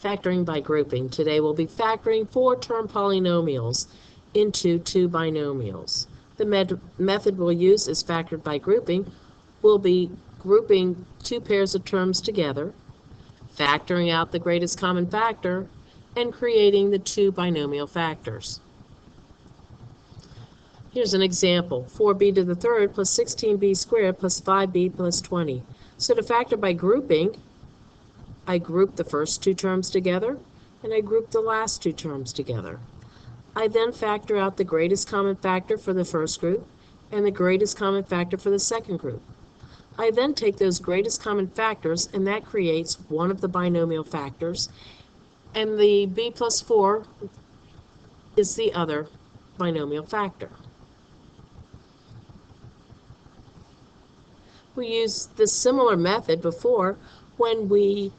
Factoring by grouping. Today we'll be factoring 4-term polynomials into 2 binomials. The method we'll use is factored by grouping. We'll be grouping 2 pairs of terms together, factoring out the greatest common factor, and creating the 2 binomial factors. Here's an example. 4b to the third plus 16b squared plus 5b plus 20. So to factor by grouping, I group the first 2 terms together, and I group the last 2 terms together. I then factor out the greatest common factor for the first group and the greatest common factor for the second group. I then take those greatest common factors, and that creates one of the binomial factors, and the b plus 4 is the other binomial factor. We used this similar method before when we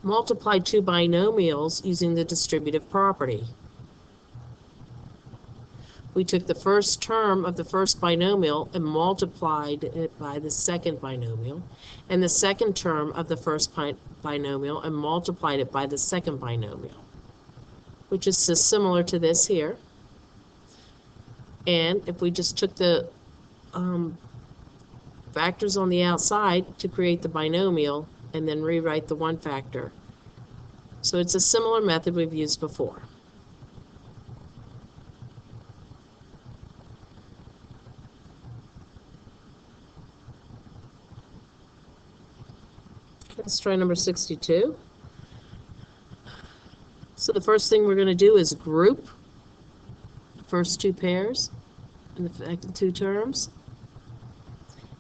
multiplied 2 binomials using the distributive property. We took the first term of the first binomial and multiplied it by the second binomial, and the second term of the first binomial and multiplied it by the second binomial, which is similar to this here. And if we just took the factors on the outside to create the binomial and then rewrite the one factor. So it's a similar method we've used before. Let's try number 62. So the first thing we're going to do is group the first 2 pairs and the 2 terms.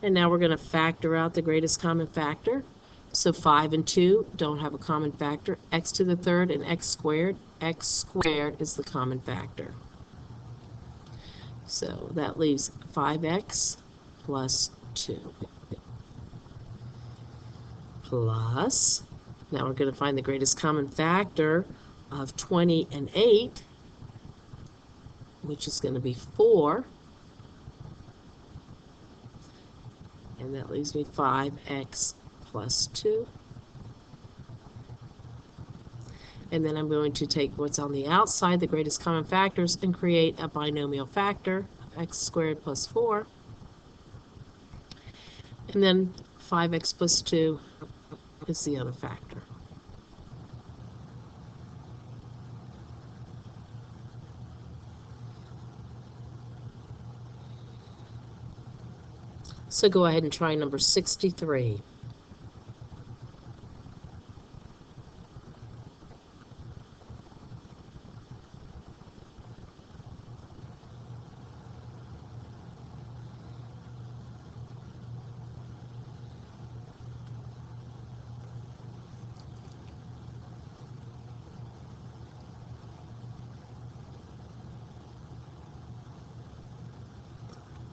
And now we're going to factor out the greatest common factor. So 5 and 2 don't have a common factor. X to the third and x squared. X squared is the common factor. So that leaves 5x plus 2. Plus, now we're going to find the greatest common factor of 20 and 8, which is going to be 4. And that leaves me 5x plus 2. And then I'm going to take what's on the outside, the greatest common factors, and create a binomial factor, x squared plus 4. And then 5x plus 2 is the other factor. So go ahead and try number 63.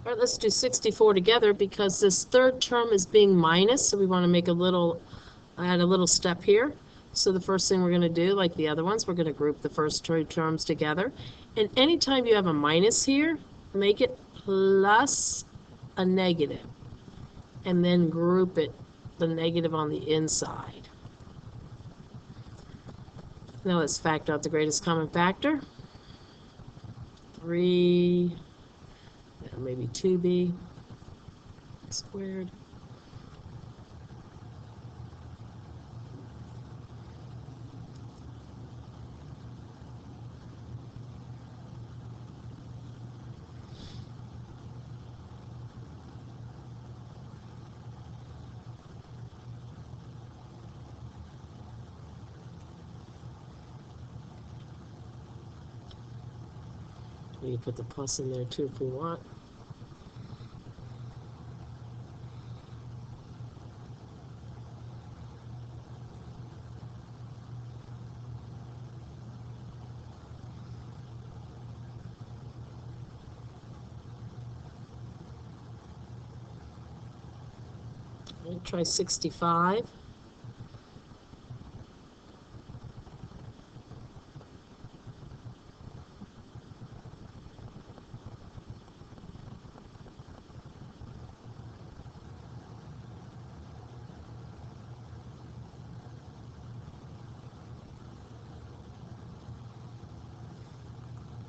All right, let's do 64 together because this third term is being minus, so we want to make add a little step here. So the first thing we're going to do, like the other ones, we're going to group the first 2 terms together. And anytime you have a minus here, make it plus a negative, and then group it, the negative on the inside. Now let's factor out the greatest common factor. 3, maybe 2b squared. We can put the plus in there too if we want. Try 65.